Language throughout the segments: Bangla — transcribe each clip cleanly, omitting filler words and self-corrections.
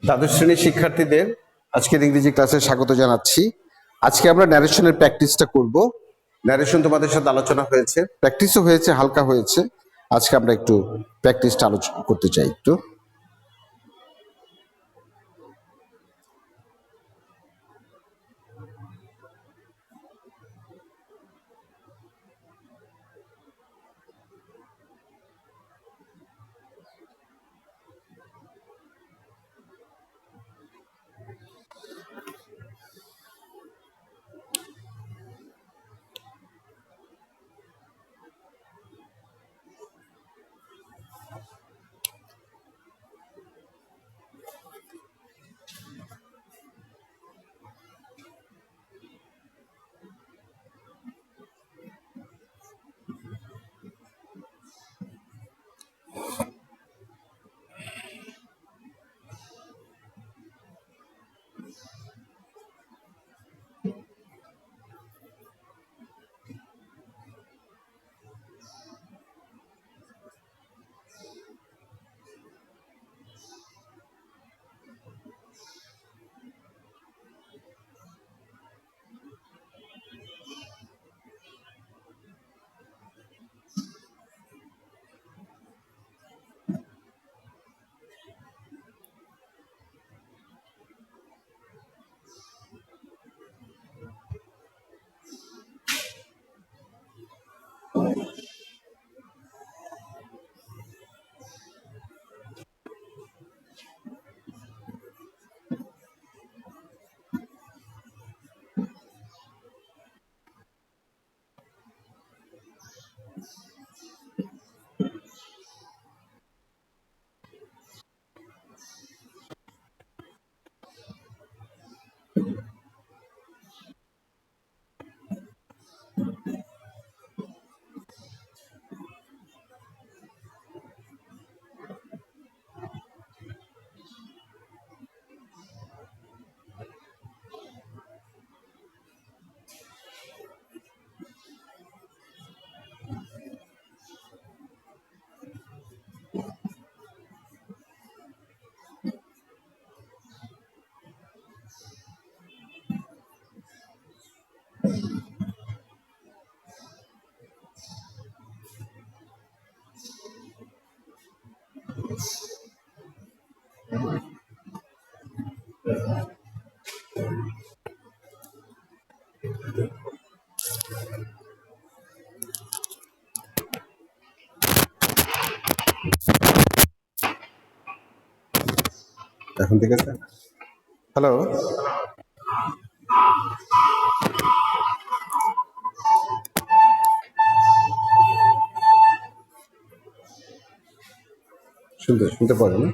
দ্বাদশ শ্রেণীর শিক্ষার্থীদের আজকের ইংরেজি ক্লাসে স্বাগত জানাচ্ছি। আজকে আমরা ন্যারেশনের প্র্যাকটিসটা করব। ন্যারেশন তোমাদের সাথে আলোচনা হয়েছে, প্র্যাকটিসও হয়েছে, হালকা হয়েছে। আজকে আমরা একটু প্র্যাকটিসটা আলোচনা করতে চাই একটু। এখন ঠিক আছে? হ্যালো, শুনতে পারো না?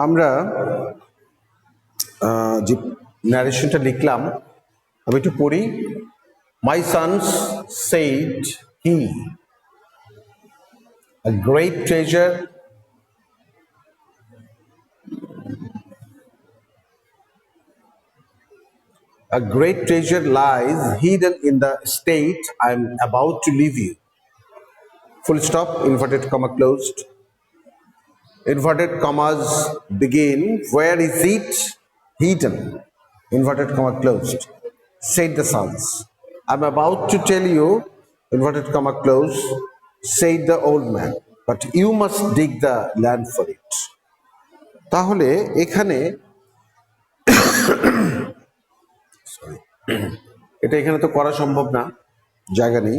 আমরা যে ন্যারেশনটা লিখলাম আমি একটু পড়ি। My sons said he, a great treasure lies hidden in the state I am about to leave you. Full stop, inverted comma closed. Inverted commas begin. Where is it hidden? Inverted comma closed. Said the sons. I'm about to tell you, inverted comma closed, said the old man. But you must dig the land for it. তাহলে এখানে এটা এখানে তো করা সম্ভব না, জায়গা নেই।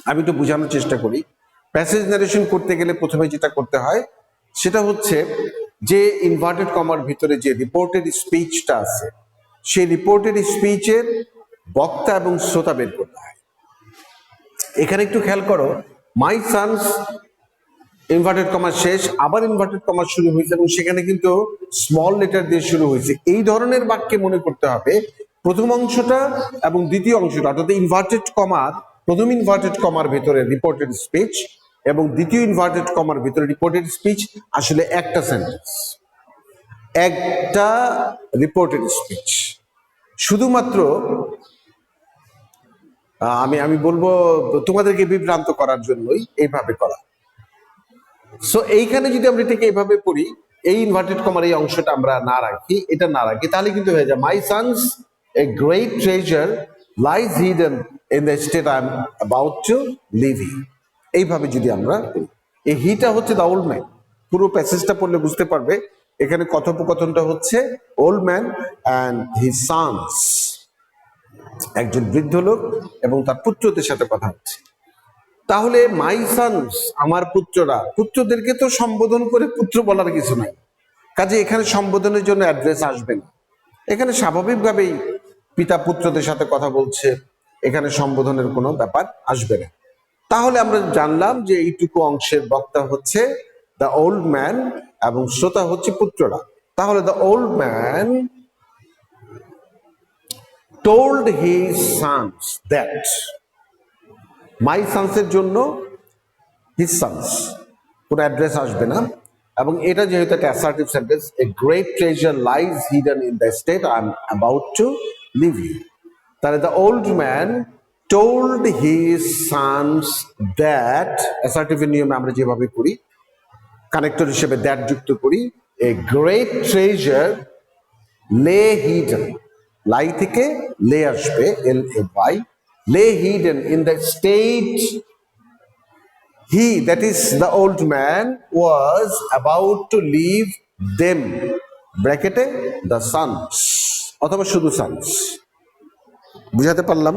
আমি একটু বোঝানোর চেষ্টা করি। প্যাসেজ ন্যারেশন করতে গেলে প্রথমে যেটা করতে হয় সেটা হচ্ছে যে ইনভার্টেড কমার ভিতরে যে রিপোর্টেড স্পিচটা আছে সেই রিপোর্টেড স্পিচের বক্তা এবং শ্রোতা বের করতে হয়। এখানে একটু খেয়াল করো, মাই সানস ইনভার্টেড কমার শেষ, আবার ইনভার্টেড কমার শুরু হয়েছে এবং সেখানে কিন্তু স্মল লেটার দিয়ে শুরু হয়েছে। এই ধরনের বাক্যে মনে করতে হবে প্রথম অংশটা এবং দ্বিতীয় অংশটা, অর্থাৎ ইনভার্টেড কমার প্রথম ইনভার্টেড কমার ভিতরে রিপোর্টেড স্পিচ এবং দ্বিতীয় ইনভার্টেড কমার ভিতরে রিপোর্টেড স্পিচ আসলে একটা সেন্টেন্স, একটা রিপোর্টেড স্পিচ। শুধুমাত্র আমি বলবো তোমাদেরকে বিভ্রান্ত করার জন্যই এইভাবে করা। সো এইখানে যদি আমরা এটাকে এইভাবে পড়ি, এই ইনভার্টেড কমার এই অংশটা আমরা না রাখি, এটা না রাখি, তাহলে কিন্তু হয়ে যায় my sons a great treasure lies hidden in the state I am about to leave you. এইভাবে যদি আমরা এই হিটা হচ্ছে দ্য ওল্ড ম্যান। পুরো প্যাসেজটা পড়লে বুঝতে পারবে এখানে কথোপকথনটা হচ্ছে old man and his sons, একজন বৃদ্ধ লোক এবং তার পুত্রদের সাথে কথা হচ্ছে। তাহলে মাই সন্স, আমার পুত্ররা, পুত্রদেরকে তো সম্বোধন করে পুত্র বলার কিছু নাই, কাজে এখানে সম্বোধনের জন্য অ্যাড্রেস আসবে না। এখানে স্বাভাবিকভাবেই পিতা পুত্রদের সাথে কথা বলছে, এখানে সম্বোধনের কোনো ব্যাপার আসবে না। তাহলে আমরা জানলাম যে এইটুকু অংশের বক্তা হচ্ছে দ্য ওল্ড ম্যান এবং শ্রোতা হচ্ছে পুত্ররা। তাহলে the old man told his sons that, মাই সন্সের জন্য হিজ সন্স, কোনো অ্যাড্রেস আসবে না। এবং এটা যেহেতু একটা assertive sentence, a great treasure lies hidden in the state I am about to leave you, তাহলে the old man told his sons that, অ্যাসার্টিভের নিয়মে আমরা যেভাবে করি কানেক্টর হিসেবে দ্যাট যুক্ত করি, a great treasure lay hidden, lie থেকে লে আসবে, L A Y, lay hidden in the state he, that is the old man, was about to leave them, ব্র্যাকেটে the sons অথবা শুধু sons। বুঝাতে পারলাম?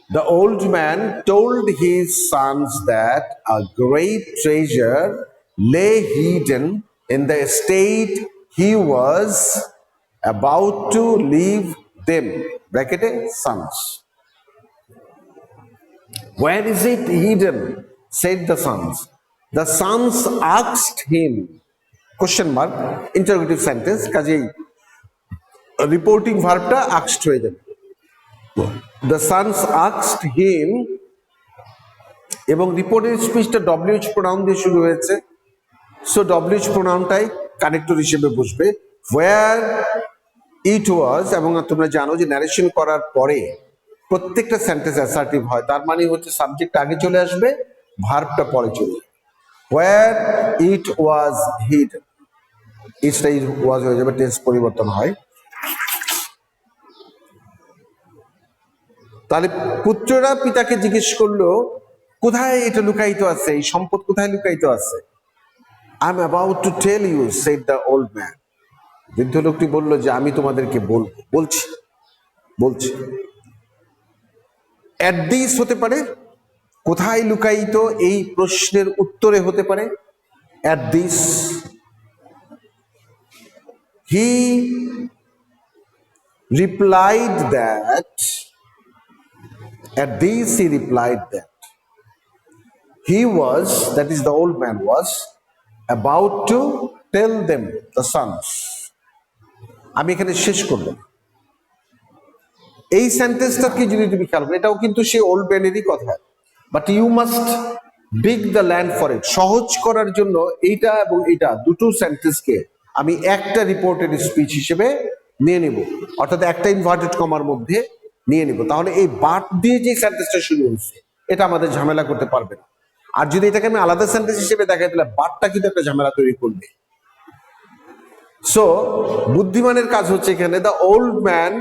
The old man told his sons that a great treasure lay hidden in the estate he was about to leave them, ব্র্যাকেটে sons. Where is it hidden? Said the sons. The sons asked him, question mark, interrogative sentence, কাজেই রিপোর্টিং ভার্বটা asked হয়ে যাবে। The sons asked him, এবং রিপোর্টের স্পিচটা WH প্রোনাউন দিয়ে শুরু হয়েছে, সো WH প্রোনাউনটাই কানেক্টর হিসেবে বসবে। Where it was, এবং তোমরা জানো যে ন্যারেশন করার পরে প্রত্যেকটা সেন্টেন্স অ্যাসার্টিভ হয়, তার মানে হচ্ছে সাবজেক্ট আগে চলে আসবে, ভার্বটা পরে চলে যাবে। Where it was hidden, ইটটা ওয়াজ হয়ে যাবে, টেন্স পরিবর্তন হয়। তাহলে পুত্ররা পিতাকে জিজ্ঞেস করলো কোথায় এটা লুকায়িত আছে, এই সম্পদ কোথায় লুকায়িত আছে। I am about to tell you, said the old man, বৃদ্ধ লোকটি বলল যে আমি তোমাদেরকে বলছি। অ্যাট দিস হতে পারে, কোথায় লুকায়িত এই প্রশ্নের উত্তরে হতে পারে at this. He replied that, at this he replied that he was, that is the old man was, about to tell them the sons. আমি এখানে শেষ করবো। এই সেন্টেন্সটাকে যদি তুমি খেয়াল করো, এটাও কিন্তু সেই ওল্ড ম্যানেরই কথা, but you must dig the land for it. সহজ করার জন্য এইটা এবং এইটা দুটো সেন্টেন্সকে আমি একটা রিপোর্টেড স্পিচ হিসেবে নিয়ে নিব, অর্থাৎ একটা ইনভার্টেড কমার মধ্যে নিয়ে নিব। তাহলে এই বাট দিয়ে যে সেন্টেন্সটা শুরু হচ্ছে এটা আমাদের ঝামেলা করতে পারবে না। আর যদি এটাকে আমি আলাদা সেন্টেন্স হিসেবে দেখাই তাহলে বাটটা কিন্তু একটা ঝামেলা তৈরি করবে। সো বুদ্ধিমানের কাজ হচ্ছে এখানে, the old man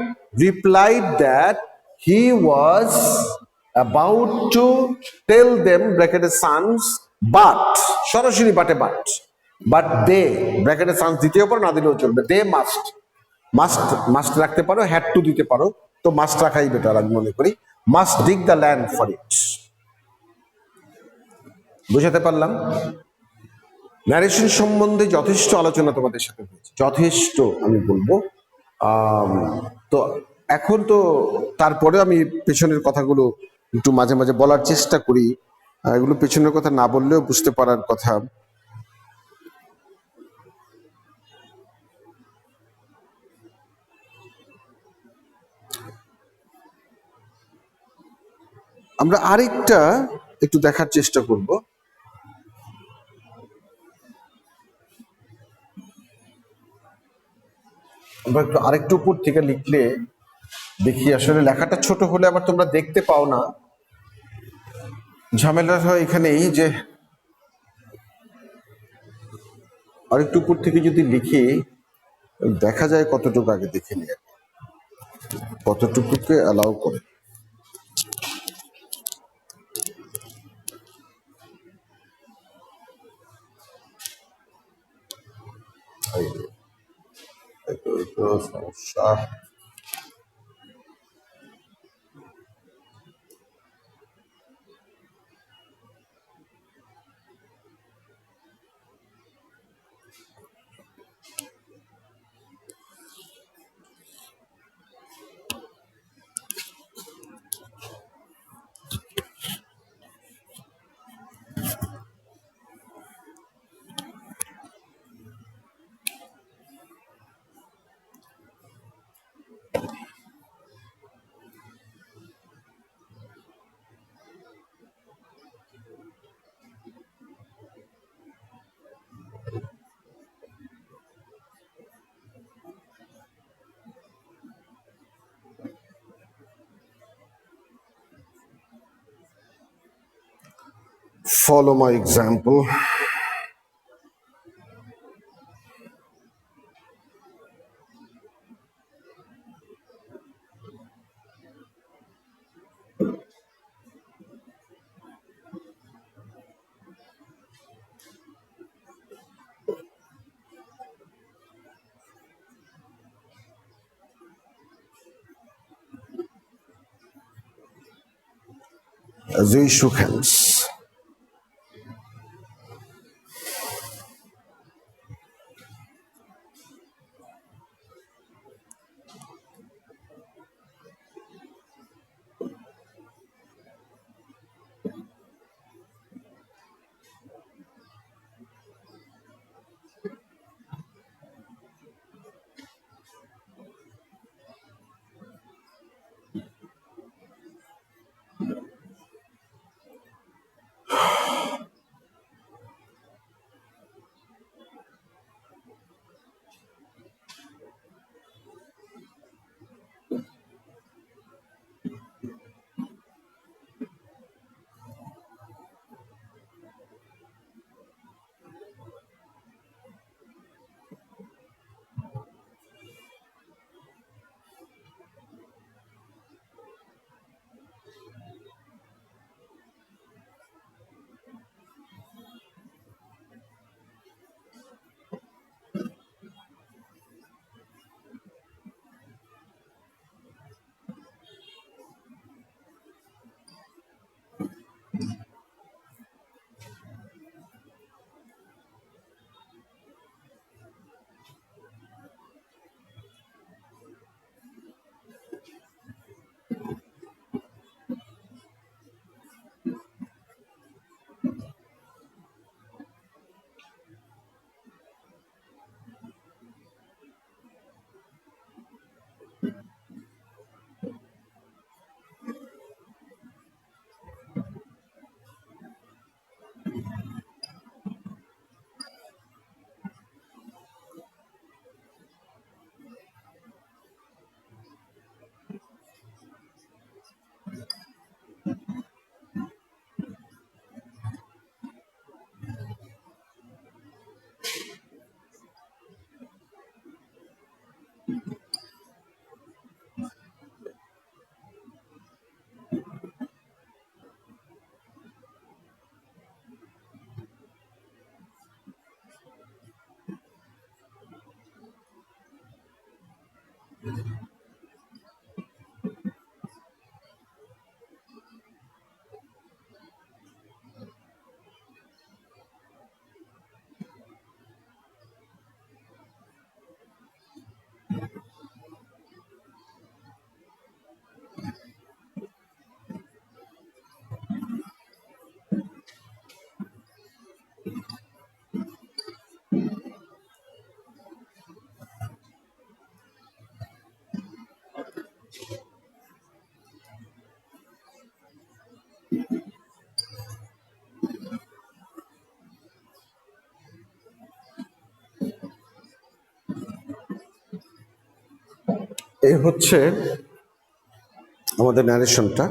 replied that he was about to tell them ব্র্যাকেটে সানস, বাট সরাসরি বাট দে ব্র্যাকেটে সানস দিতেও পারো, না দিলেও চলবে। দে মাস্ট, মাস্ট রাখতে পারো, হ্যাড টু দিতে পারো, তো মাস্ট রাখাই বেটার আমি মনে করি। Must dig the land for it. বুঝাতে পারলাম? ন্যারেশন সম্বন্ধে যথেষ্ট আলোচনা তোমাদের সাথে হয়েছে, যথেষ্ট আমি বলবো। তো এখন তো তারপরে আমি পেছনের কথাগুলো একটু মাঝে মাঝে বলার চেষ্টা করি, এগুলো পেছনের কথা না বললেও বুঝতে পারার কথা। আমরা আরেকটা একটু দেখার চেষ্টা করব। আমরা একটু আরেকটু উপর থেকে লিখলে দেখি, আসলে লেখাটা ছোট হলে আবার তোমরা দেখতে পাও না, ঝামেলা হয় এখানেই যে আরেকটু উপর থেকে যদি লিখি দেখা যায় কতটুকু, আগে দেখে নিয়ে কতটুকুকে অ্যালাউ করে। সমস্যা follow my example. As we shook hands. এই হচ্ছে আমাদের ন্যারেশনটা।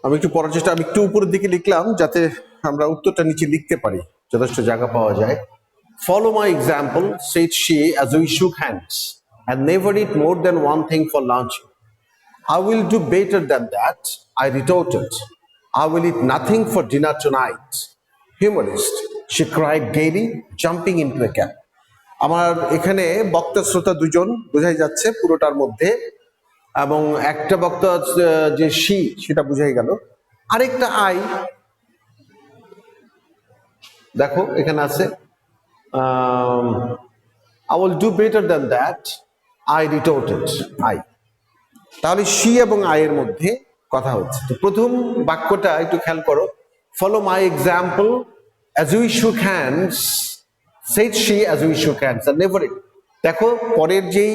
আমি একটু পড়ার চেষ্টা, আমি একটু উপরের দিকে লিখলাম যাতে আমরা উত্তরটা নিচে লিখতে পারি, যথেষ্ট জায়গা পাওয়া যায়। Follow my example, said she as we shook hands, and never eat more than one thing for lunch. I will do better than that, I retorted. I will eat nothing for dinner tonight. Humorist, she cried gaily, jumping into a cab. আমার এখানে বক্তা শ্রোতা দুজন বোঝাই যাচ্ছে পুরোটার মধ্যে, এবং একটা বক্তা যে she সেটা বুঝাই গেল। আরেকটা I, দেখো এখানে আছে I will do better than that, I retorted. I, তাহলে she এবং I এর মধ্যে কথা হচ্ছে। তো প্রথম বাক্যটা একটু খেয়াল করো, follow my example as we shook hands, said she as we shook hands and never it. দেখো পরের যেই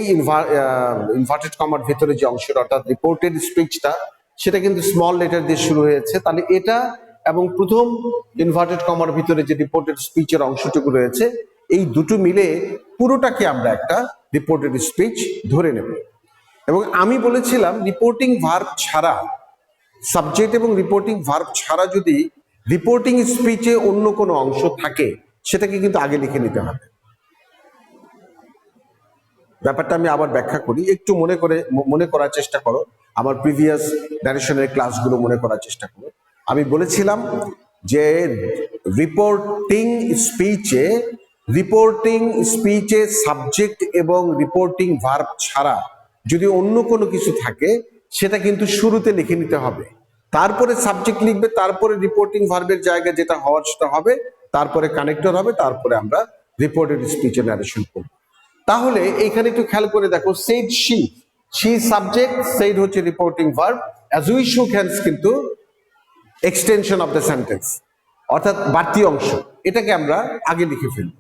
ইনভার্টেড কমার ভেতরে যে অংশটা অর্থাৎ রিপোর্টেড স্পিচটা, সেটা কিন্তু স্মল লেটার দিয়ে শুরু হয়েছে। তাহলে এটা এবং প্রথম ইনভার্টেড কমার ভিতরে যে রিপোর্টেড স্পিচের অংশটুকু রয়েছে, এই দুটো মিলে পুরোটাকে আমরা একটা রিপোর্টেড স্পিচ ধরে নেব। এবং আমি বলেছিলাম রিপোর্টিং ভার্ব ছাড়া, সাবজেক্ট এবং রিপোর্টিং ভার্ব ছাড়া যদি রিপোর্টিং স্পিচে অন্য কোনো অংশ থাকে, সেটাকে কিন্তু আগে লিখে নিতে হবে। ব্যাপারটা আমি আবার ব্যাখ্যা করি, একটু মনে করার চেষ্টা করো, আমার প্রিভিয়াস ন্যারেশনের ক্লাসগুলো মনে করার চেষ্টা করো। আমি বলেছিলাম যে রিপোর্টিং স্পিচে সাবজেক্ট এবং রিপোর্টিং ভার্ব ছাড়া যদি অন্য কোনো কিছু থাকে, সেটা কিন্তু শুরুতে লিখে নিতে হবে। তারপরে সাবজেক্ট লিখবে, তারপরে রিপোর্টিং ভার্বের জায়গায় যেটা হওয়ার সেটা হবে, তারপরে কানেক্টর হবে, তারপরে আমরা রিপোর্টেড স্পিচে ন্যারেশন করব। তাহলে এইখানে একটু খেয়াল করে দেখো, said she সাবজেক্ট, said হচ্ছে reporting verb, as we shook hands কিন্তু এক্সটেনশন অফ দ্য সেন্টেন্স, অর্থাৎ বাড়তি অংশ, এটাকে আমরা আগে লিখে ফেলব।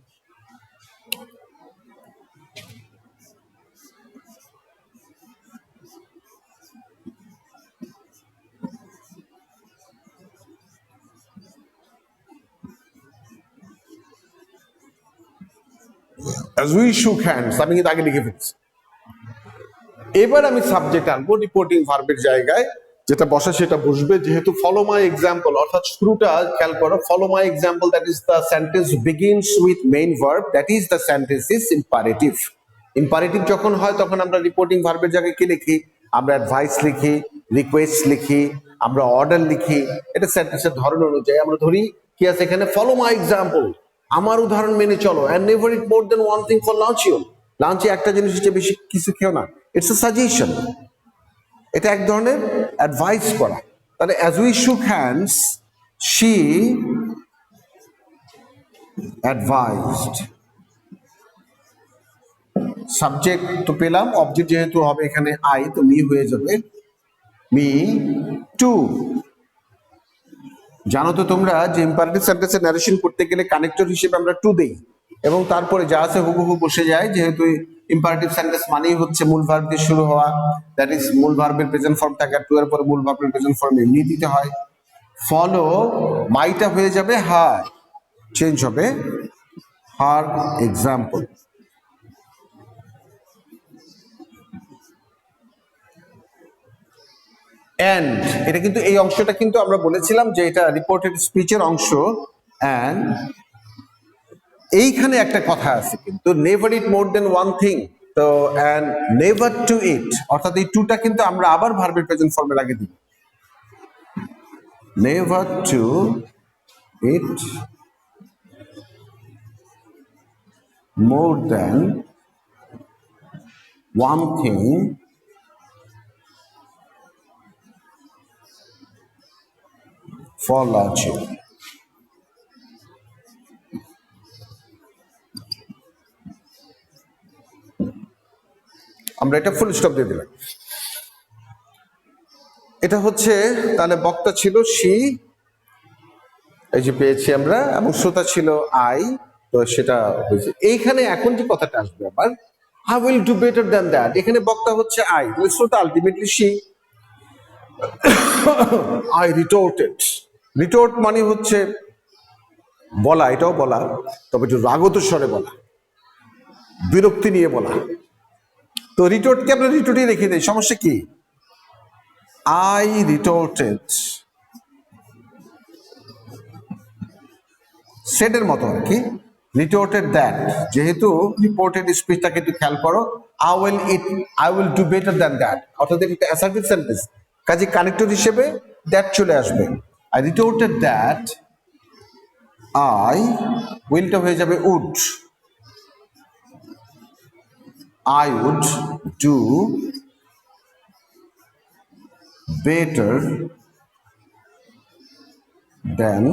as we shook hands আমি কিন্তু আগে লিখে ফেলছি। এবার আমি সাবজেক্ট আনবো রিপোর্টিং ভার্বের জায়গায়, যেটা বসে সেটা বসবে। যেহেতু ফলো মাই এক্সাম্পল অর্থাৎ শুরুটা খেয়াল করো, follow my example, that is the sentence begins with main verb, that is the sentence is imperative. Imperative যখন হয় তখন আমরা রিপোর্টিং ভার্বের জায়গায় কি লিখি? আমরা অ্যাডভাইস লিখি, রিকোয়েস্ট লিখি, আমরা অর্ডার লিখি। এটা সেন্টেন্সের ধরন অনুযায়ী আমরা ধরি কি আছে এখানে, ফলো মাই এক্সাম্পল, আমার উদাহরণ মেনে চলো, and never eat more than one thing for lunch. লাঞ্চে একটা জিনিস হচ্ছে বেশি কিছু খেও না, ইটস এ সাজেশন, এটা এক ধরনের অ্যাডভাইস করা। তাহলে as we shook hands she advised, subject তো পেলাম, অবজেক্ট যেহেতু হবে এখানে আই, তো মি হয়ে যাবে, মি টু। জানো তো তোমরা যে ইম্পারেটিভ সেন্টেন্সে ন্যারেশন করতে গেলে কানেক্টর হিসেবে আমরা টু দেই, এবং তারপরে যা আছে হুবহু বসে যায়। যেহেতু ইম্পারেটিভ সেন্টেন্স মানেই হচ্ছে মূল ভার্ব দিয়ে শুরু হওয়া, দ্যাট ইজ মূল ভার্বের প্রেজেন্ট ফর্ম থাকে, টু এর পরে মূল ভার্বের প্রেজেন্ট ফর্ম এমনি দিতে হয়। ফলো মাইটা হয়ে যাবে হার, চেঞ্জ হবে হার এক্সাম্পল। এন্ড এটা কিন্তু, এই অংশটা কিন্তু আমরা বলেছিলাম যে এটা রিপোর্টেড স্পিচের অংশ। এন্ড এইখানে একটা কথা আছে কিন্তু, নেভার ইট মোর দেন ওয়ান থিং, তো এন্ড নেভার টু ইট, অর্থাৎ এই টুটা কিন্তু আমরা আবার ভার্বের প্রেজেন্ট ফর্মে লাগিয়ে দিই, never to eat more than one thing for logic. আমরা এটা ফুল স্টপ দিয়ে দিলাম। এটা হচ্ছে তাহলে বক্তা ছিল সি, এই যে পেয়েছি আমরা, এবং শ্রোতা ছিল আই, তো সেটা হয়েছে। এইখানে এখন যে কথাটা আসবে আবার, I will do better than that, এখানে বক্তা হচ্ছে আই, তাহলে শ্রোতা আলটিমেটলি সি। আই রিটোর্টেড, রিটোর্ট মানে হচ্ছে বলা, এটাও বলা, তবে একটু রাগত স্বরে বলা, বিরক্তি নিয়ে বলা। তো রিটোর্টকে আমরা রিটোর্টই রেখে দিই, সমস্যা কি? আই রিটোর্টেড, সেটের মতো আর কি, রিটোর্টেড দ্যাট, যেহেতু রিপোর্টেড স্পিচটাকে একটু খেয়াল করো, I will do better than that, অর্থাৎ এটা অ্যাসার্টিভ সেন্টেন্স, কাজে কানেক্টর হিসেবে দ্যাট চলে আসবে। আই রিটোর্টেড দ্যাট আই, উইলটা হয়ে যাবে would, I would do better than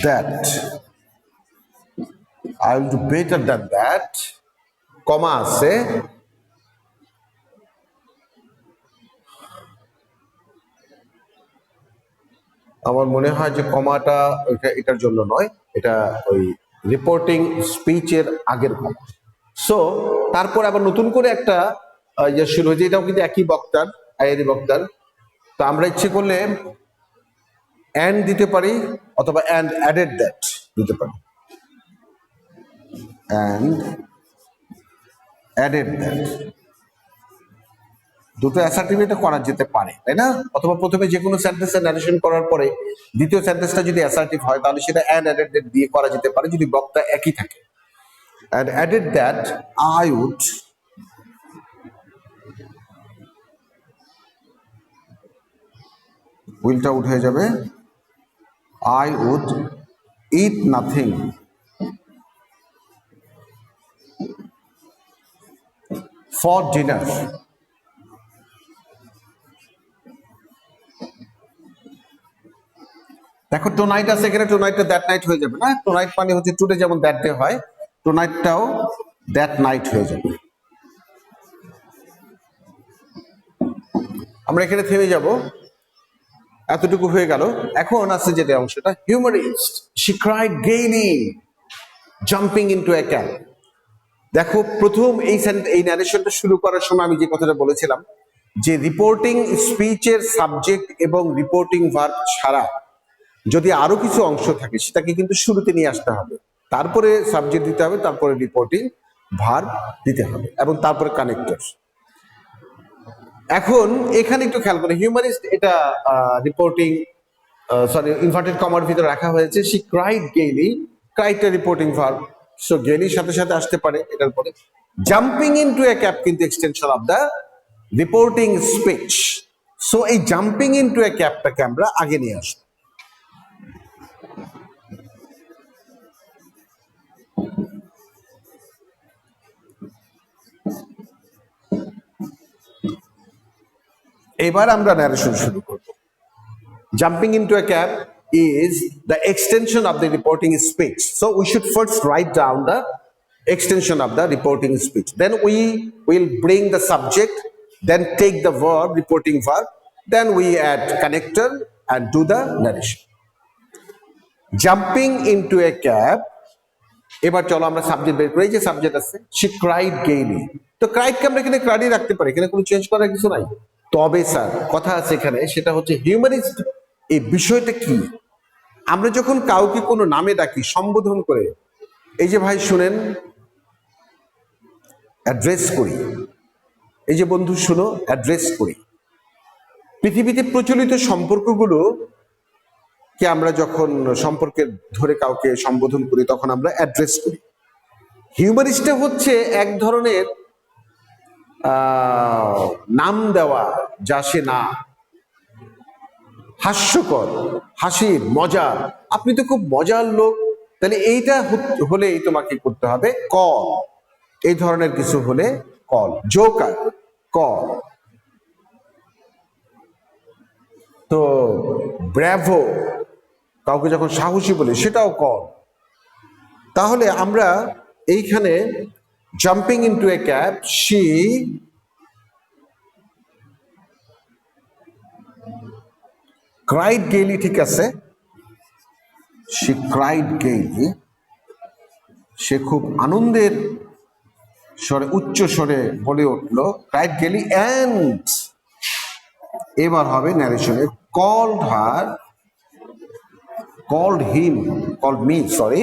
that. I will do better than that. কমা আছে, আমার মনে হয় যে কমাটা এটার জন্য নয়, এটা ওই রিপোর্টিং স্পিচের আগের কমা। সো তারপর আবার নতুন করে একটা ইয়ে শুরু হয়েছে, এটাও কিন্তু একই বক্তার, আইআরি বক্তার। তো আমরা ইচ্ছে করলে অ্যান্ড দিতে পারি অথবা অ্যান্ড অ্যাডেড দ্যাট দিতে পারি, অ্যান্ড অ্যাডেড দ্যাট, দুটো অ্যাসার্টিভিটি করা যেতে পারে, তাই না? অথবা প্রথমে যে কোনো সেন্টেন্সের ন্যারেশন করার পরে দ্বিতীয় সেন্টেন্সটা যদি অ্যাসার্টিভ হয়, তাহলে সেটা অ্যান্ড অ্যাডেড দ্যাট দিয়ে করা যেতে পারে যদি বক্তা একই থাকে। And added that I would উইলটা উঠে যাবে, I would eat nothing for dinner. দেখো টোনাইট আছে এখানে, টোনাইটটা দ্যাট নাইট হয়ে যাবে না? টোনাইট মানে হচ্ছে টুডে যেমন দ্যাট ডে হয়, টোনাইটটাও দ্যাট নাইট হয়ে যাবে। আমরা এখানে থেমে যাব, এতটুকু হয়ে গেল। এখন আছে যেটা অংশটা, humorist she cried gaily jumping into a cab. দেখো প্রথম এই ন্যারেশনটা শুরু করার সময় আমি যে কথাটা বলেছিলাম যে রিপোর্টিং স্পিচের সাবজেক্ট এবং রিপোর্টিং ভার্ব ছাড়া যদি আরো কিছু অংশ থাকে সেটাকে কিন্তু শুরুতে নিয়ে আসতে হবে, তারপরে সাবজেক্ট দিতে হবে, তারপরে রিপোর্টিং ভার্ব দিতে হবে, এবং তারপরে কানেক্টর। এখন এখানে একটু খেয়াল করে, হিউমারিস্ট এটা রিপোর্টিং সরি ইনভার্টেড কমার ভিতরে রাখা হয়েছে। শি ক্রাইড গেইলি, ক্রাইডটা রিপোর্টিং ভার্ব, সো গেইলির সাথে সাথে আসতে পারে এটার পরে। জাম্পিং ইনটু এ ক্যাব কিন্তু extension of the reporting speech, so এই জাম্পিং ইনটু এ ক্যাবটাকে আমরা আগে নিয়ে আসবো। এবার আমরা ন্যারেশন শুরু করব। Jumping into a cab is the extension of the reporting speech. So we should first write down the extension of the reporting speech. Then we will bring the subject, then take the verb, reporting verb, then we add connector and do the narration. Jumping into a cab, এবার চলো আমরা সাবজেক্ট বের করি। যে সাবজেক্ট আছে she cried gaily, তো ক্রাইড কে আমরা এখানে ক্রাইডই রাখতে পারি, এখানে কোনো চেঞ্জ করার কিছু নাই। তবে স্যার কথা আছে এখানে, সেটা হচ্ছে হিউমারিস্ট এই বিষয়টা কি, আমরা যখন কাউকে কোনো নামে ডাকি সম্বোধন করে, এই যে ভাই শুনেন, অ্যাড্রেস করি, এই যে বন্ধু শুনো, অ্যাড্রেস করি। পৃথিবীতে প্রচলিত সম্পর্কগুলো কে আমরা যখন সম্পর্কে ধরে কাউকে সম্বোধন করি তখন আমরা অ্যাড্রেস করি। হিউমারিস্টটা হচ্ছে এক ধরনের নাম দেওয়া, যা সে না, হাস্যকর, হাসির, মজার, আপনি তো খুব মজার লোক, তাহলে এইটা হলেই তোমাকে করতে হবে কল, এই ধরনের কিছু হলে কল। Joker, call. তো ব্র্যাভো, কাউকে যখন সাহসী বলি সেটাও কল। তাহলে আমরা এইখানে jumping into a cab, she cried gaily, ঠিক আছে, শি ক্রাইড গেইলি, সে খুব আনন্দের স্বরে, উচ্চ স্বরে বলে উঠলো, ক্রাইড গেইলি, অ্যান্ড এবার হবে ন্যারেশনে called her, called him, called me, sorry,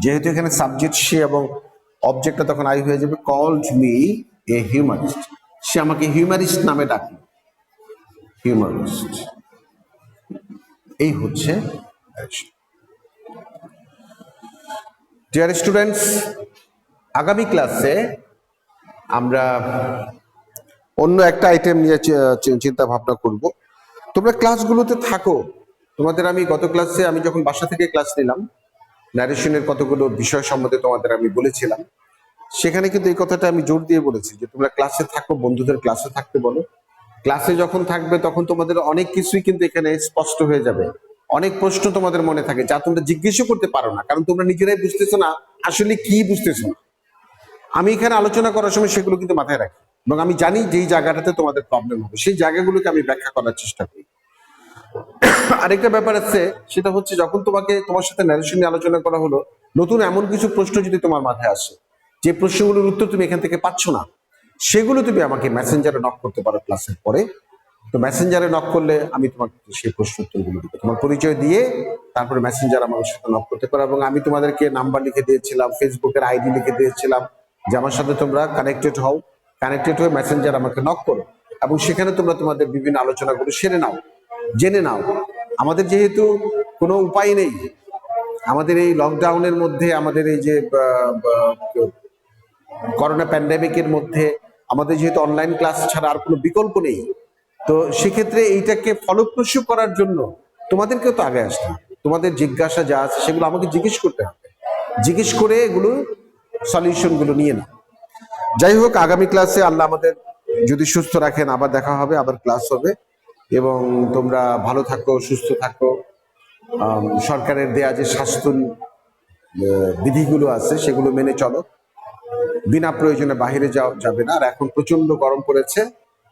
যেহেতু এখানে সাবজেক্ট সে এবং অবজেক্টটা তখন আই হয়ে যাবে, কল্ড মি এ হিউমারিস্ট, সে আমাকে হিউমারিস্ট নামে ডাকে, হিউমারিস্ট। এই হচ্ছে ডিয়ার স্টুডেন্টস, আগামী ক্লাসে আমরা অন্য একটা আইটেম নিয়ে চিন্তা ভাবনা করব। তোমরা ক্লাসগুলোতে থাকো। তোমাদের আমি গত ক্লাসে, আমি যখন বাসা থেকে ক্লাস নিলাম, ন্যারেশনের কতগুলো বিষয় সম্বন্ধে তোমাদের আমি বলেছিলাম, সেখানে কিন্তু এই কথাটা আমি জোর দিয়ে বলেছি যে তোমরা ক্লাসে থাকো, বন্ধুদের ক্লাসে থাকতে বলো। ক্লাসে যখন থাকবে তখন তোমাদের অনেক কিছুই কিন্তু এখানে স্পষ্ট হয়ে যাবে। অনেক প্রশ্ন তোমাদের মনে থাকে যা তোমরা জিজ্ঞেসও করতে পারো না, কারণ তোমরা নিজেরাই বুঝতেছো না আসলে কি বুঝতেছো না। আমি এখানে আলোচনা করার সময় সেগুলো কিন্তু মাথায় রাখি, এবং আমি জানি যেই জায়গাটাতে তোমাদের প্রবলেম হবে সেই জায়গাগুলোকে আমি ব্যাখ্যা করার চেষ্টা করি। আরেকটা ব্যাপার আছে, সেটা হচ্ছে যখন তোমার সাথে ন্যারেশন নিয়ে আলোচনা করা হলো, নতুন এমন কিছু প্রশ্ন যদি তোমার মাথায় আসে, যে প্রশ্নগুলোর উত্তর তুমি এখান থেকে পাচ্ছ না, সেগুলো তুমি আমাকে মেসেঞ্জারে নক করতে পারো ক্লাসের পরে। তো মেসেঞ্জারে নক করলে আমি তোমাকে সেই প্রশ্ন উত্তরগুলো দিব, তোমার পরিচয় দিয়ে তারপরে মেসেঞ্জার আমার সাথে নক করতে পারো। এবং আমি তোমাদেরকে নাম্বার লিখে দিয়েছিলাম, ফেসবুকের আইডি লিখে দিয়েছিলাম, যে আমার সাথে তোমরা কানেক্টেড হও, কানেক্টেড হয়ে মেসেঞ্জার আমাকে নক করো, এবং সেখানে তোমরা তোমাদের বিভিন্ন আলোচনাগুলো সেরে নাও, জেনে নাও। আমাদের যেহেতু কোনো উপায় নেই, আমাদের এই লকডাউনের মধ্যে, আমাদের এই যে করোনা প্যান্ডেমিকের মধ্যে আমাদের যেহেতু অনলাইন ক্লাস ছাড়া আর কোনো বিকল্প নেই, তো সেক্ষেত্রে এইটাকে ফলপ্রসূ করার জন্য তোমাদেরকেও তো আগে আসতে হবে। তোমাদের জিজ্ঞাসা যা আছে সেগুলো আমাকে জিজ্ঞেস করতে হবে, জিজ্ঞেস করে এগুলো সলিউশন গুলো নিয়ে নাও। যাই হোক, আগামী ক্লাসে আল্লাহ আমাদের যদি সুস্থ রাখেন আবার দেখা হবে, আবার ক্লাস হবে। এবং তোমরা ভালো থাকো, সুস্থ থাকো। সরকারের দেয়া যে স্বাস্থ্য বিধিগুলো আছে সেগুলো মেনে চলো, বিনা প্রয়োজনে বাহিরে যাবে না। আর এখন প্রচন্ড গরম পড়েছে,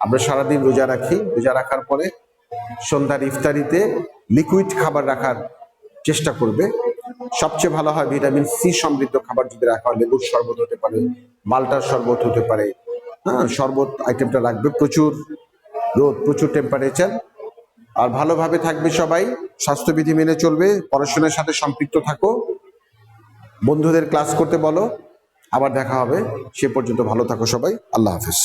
আমরা সারাদিন রোজা রাখি, রোজা রাখার পরে সন্ধ্যার ইফতারিতে লিকুইড খাবার রাখার চেষ্টা করবে। সবচেয়ে ভালো হয় ভিটামিন সি সমৃদ্ধ খাবার যদি রাখা হয়, লেবুর শরবত হতে পারে, মালটার শরবত হতে পারে, হ্যাঁ, শরবত আইটেমটা রাখবে। প্রচুর রোদ, প্রচুর টেম্পারেচার। আর ভালোভাবে থাকবে সবাই, স্বাস্থ্যবিধি মেনে চলবে, পড়াশোনার সাথে সম্পৃক্ত থাকো, বন্ধুদের ক্লাস করতে বলো। আবার দেখা হবে, সে পর্যন্ত ভালো থাকো সবাই। আল্লাহ হাফেজ।